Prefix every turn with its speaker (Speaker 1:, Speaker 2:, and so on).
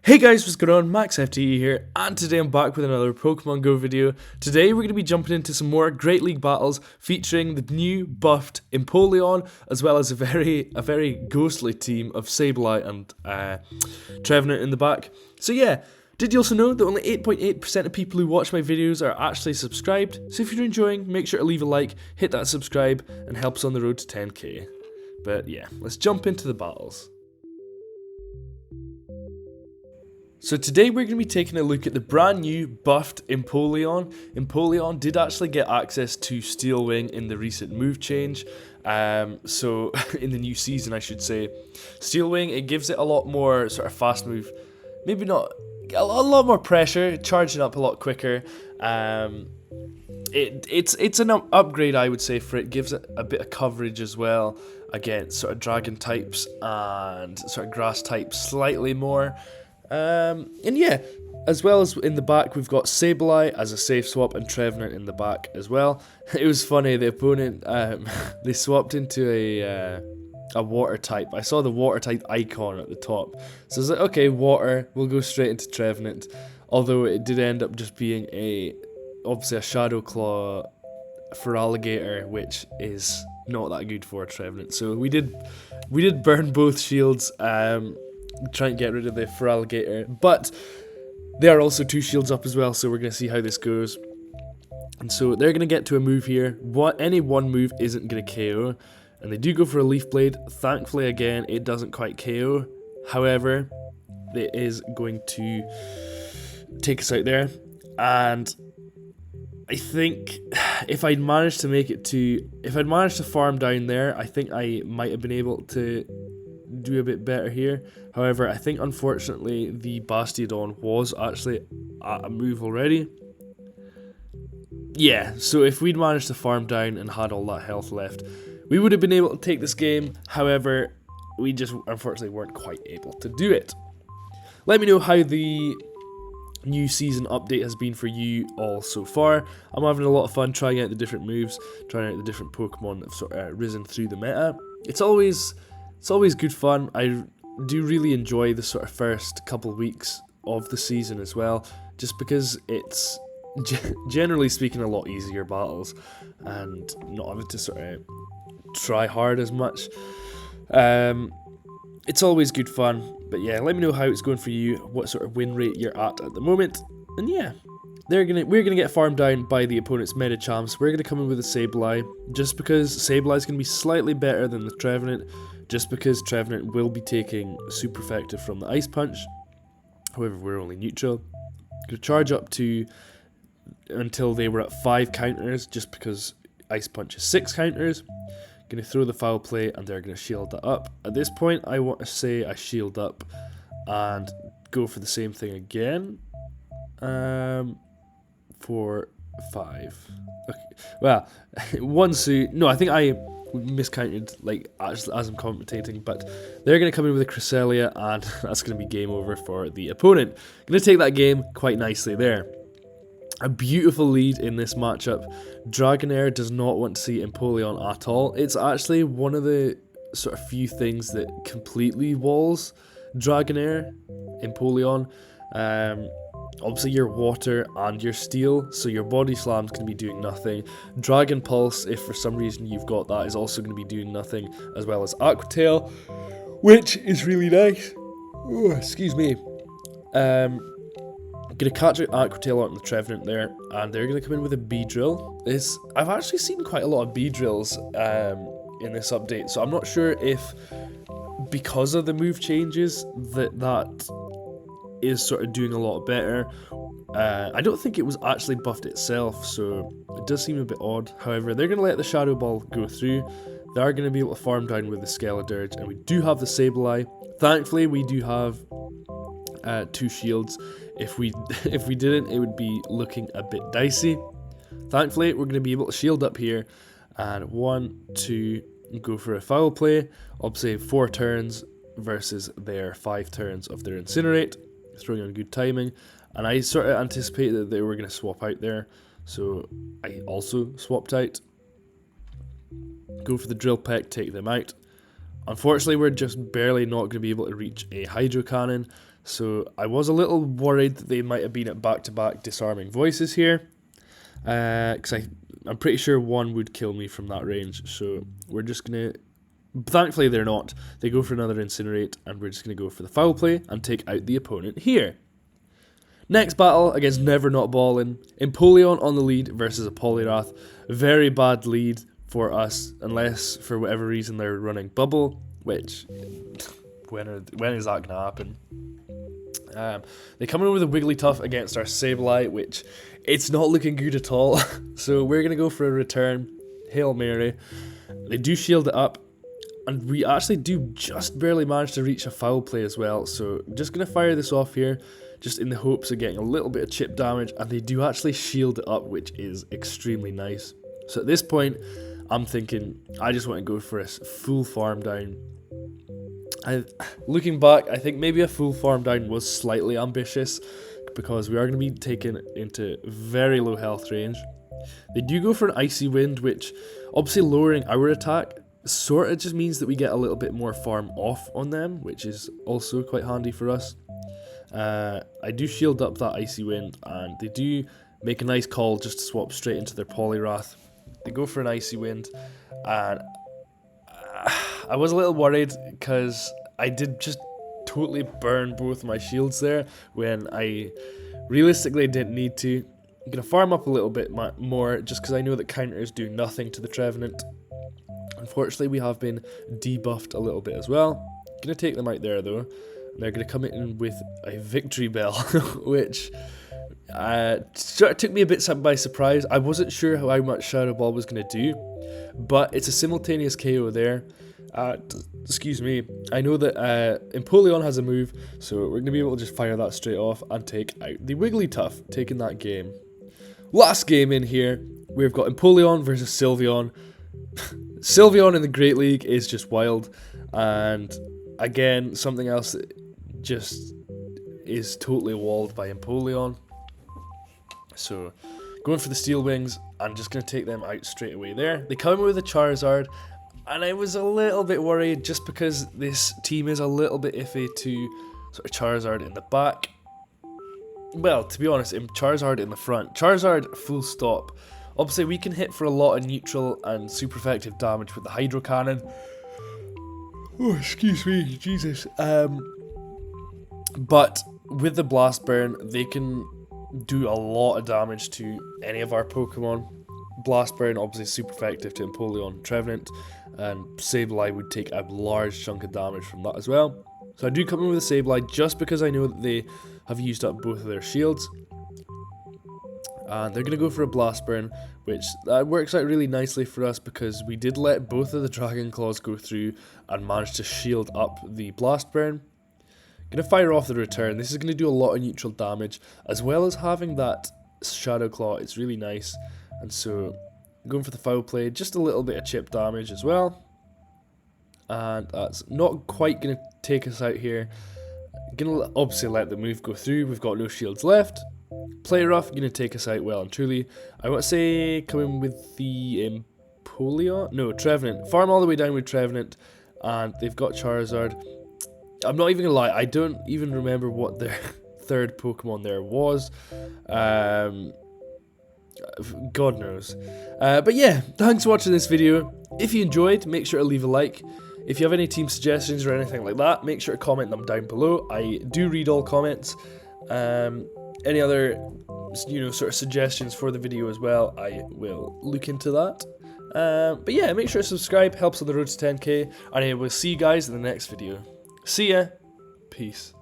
Speaker 1: Hey guys, what's going on? MaxFTE here, and today I'm back with another Pokemon Go video. Today we're going to be jumping into some more Great League battles featuring the new buffed Empoleon, as well as a very ghostly team of Sableye and Trevenant in the back. So yeah, did you also know that only 8.8% of people who watch my videos are actually subscribed? So if you're enjoying, make sure to leave a like, hit that subscribe, and help us on the road to 10k. But yeah, let's jump into the battles. So today we're going to be taking a look at the brand new buffed Empoleon. Empoleon did actually get access to Steel Wing in the recent move change. So in the new season I should say. Steel Wing, it gives it a lot more sort of fast move. Maybe not, a lot more pressure, charging up a lot quicker. It's an upgrade I would say for it. Gives it a bit of coverage as well against sort of dragon types and sort of grass types slightly more. And yeah, as well as in the back we've got Sableye as a safe swap and Trevenant in the back as well. It was funny, the opponent, they swapped into a water type. I saw the water type icon at the top, so I was like, okay, water, we'll go straight into Trevenant. Although it did end up just being obviously a Shadow Claw for Alligator, which is not that good for Trevenant. So we did burn both shields, try and get rid of the Feraligatr, but there are also 2 shields up as well, so we're going to see how this goes. And so they're going to get to a move here. Any one move isn't going to KO, and they do go for a Leaf Blade. Thankfully, again, it doesn't quite KO. However, it is going to take us out there, and I think if I'd managed to farm down there, I think I might have been able to do a bit better here. However, I think unfortunately the Bastiodon was actually at a move already. Yeah, so if we'd managed to farm down and had all that health left, we would have been able to take this game. However, we just unfortunately weren't quite able to do it. Let me know how the new season update has been for you all so far. I'm having a lot of fun trying out the different moves, trying out the different Pokemon that have sort of risen through the meta. It's always good fun. I do really enjoy the sort of first couple of weeks of the season as well, just because it's generally speaking a lot easier battles and not having to sort of try hard as much. It's always good fun. But yeah, let me know how it's going for you, what sort of win rate you're at the moment. And yeah, we're gonna get farmed down by the opponent's Medichams. We're gonna come in with a Sableye, just because Sableye's gonna be slightly better than the Trevenant, just because Trevenant will be taking super effective from the Ice Punch. However, we're only neutral. Gonna charge up to until they were at 5 counters, just because Ice Punch is 6 counters. Gonna throw the Foul Play and they're gonna shield that up. At this point, I want to say I shield up and go for the same thing again. For 5. Okay. Well, one suit. No, I think I miscounted, like, as I'm commentating, but they're going to come in with a Cresselia, and that's going to be game over for the opponent. Going to take that game quite nicely there. A beautiful lead in this matchup. Dragonair does not want to see Empoleon at all. It's actually one of the sort of few things that completely walls Dragonair, Empoleon. Obviously your water and your steel, so your body slam's going to be doing nothing. Dragon Pulse, if for some reason you've got that, is also going to be doing nothing, as well as Aqua Tail, which is really nice. Ooh, excuse me. Gonna catch out Aqua Tail on the Trevenant there, and they're gonna come in with a Beedrill. I've actually seen quite a lot of Beedrills in this update, so I'm not sure if because of the move changes that is sort of doing a lot better. I don't think it was actually buffed itself, so it does seem a bit odd. However, they're going to let the Shadow Ball go through. They are going to be able to farm down with the Skeledirge, and we do have the Sableye. Thankfully, we do have 2 shields. If we didn't, it would be looking a bit dicey. Thankfully, we're going to be able to shield up here, and 1, 2, go for a Foul Play. Obviously, 4 turns versus their 5 turns of their Incinerate, throwing on good timing. And I sort of anticipated that they were going to swap out there, so I also swapped out. Go for the Drill Peck, take them out. Unfortunately, we're just barely not going to be able to reach a Hydro Cannon, so I was a little worried that they might have been at back-to-back disarming voices here, because I'm pretty sure one would kill me from that range, so we're just going to... Thankfully they're not. They go for another Incinerate, and we're just going to go for the Foul Play and take out the opponent here. Next battle against Never Not Ballin', Empoleon on the lead versus a Poliwrath. Very bad lead for us, unless for whatever reason they're running Bubble, which, when is that going to happen? They come in with a Wigglytuff against our Sableye, which it's not looking good at all. So we're going to go for a return, Hail Mary. They do shield it up, and we actually do just barely manage to reach a Foul Play as well. So just going to fire this off here, just in the hopes of getting a little bit of chip damage, and they do actually shield it up, which is extremely nice. So at this point, I'm thinking I just want to go for a full farm down. Looking back, I think maybe a full farm down was slightly ambitious, because we are going to be taken into very low health range. They do go for an Icy Wind, which obviously lowering our attack sort of just means that we get a little bit more farm off on them, which is also quite handy for us. I do shield up that Icy Wind, and they do make a nice call just to swap straight into their Poliwrath. They go for an Icy Wind, and I was a little worried because I did just totally burn both my shields there when I realistically didn't need to. I'm going to farm up a little bit more just because I know that counters do nothing to the Trevenant. Unfortunately, we have been debuffed a little bit as well. Going to take them out there though. They're going to come in with a Victory Bell, which sort of took me a bit by surprise. I wasn't sure how much Shadow Ball was going to do, but it's a simultaneous KO there. Excuse me. I know that Empoleon has a move, so we're going to be able to just fire that straight off and take out the Wigglytuff, taking that game. Last game in here, we've got Empoleon versus Sylveon. Sylveon in the Great League is just wild, and again, something else that just is totally walled by Empoleon. So, going for the Steel Wings, I'm just going to take them out straight away there. They come in with a Charizard, and I was a little bit worried just because this team is a little bit iffy to sort of Charizard in the back. Well, to be honest, Charizard in the front. Charizard full stop. Obviously, we can hit for a lot of neutral and super effective damage with the Hydro Cannon. Oh, excuse me, Jesus. But with the Blast Burn, they can do a lot of damage to any of our Pokemon. Blast Burn, obviously super effective to Empoleon, Trevenant, and Sableye would take a large chunk of damage from that as well. So I do come in with a Sableye just because I know that they have used up both of their shields. And they're going to go for a Blast Burn, which that works out really nicely for us because we did let both of the Dragon Claws go through and managed to shield up the Blast Burn. Going to fire off the return. This is going to do a lot of neutral damage, as well as having that Shadow Claw. It's really nice. And so, going for the Foul Play, just a little bit of chip damage as well. And that's not quite going to take us out here. Going to obviously let the move go through. We've got no shields left. Play rough, going to take us out well and truly. I want to say come in with the Empoleon? No, Trevenant. Farm all the way down with Trevenant, and they've got Charizard. I'm not even going to lie, I don't even remember what their third Pokemon there was. God knows. But yeah, thanks for watching this video. If you enjoyed, make sure to leave a like. If you have any team suggestions or anything like that, make sure to comment them down below. I do read all comments. Any other, sort of suggestions for the video as well, I will look into that. But yeah, make sure to subscribe, helps on the road to 10k, and I will see you guys in the next video. See ya. Peace.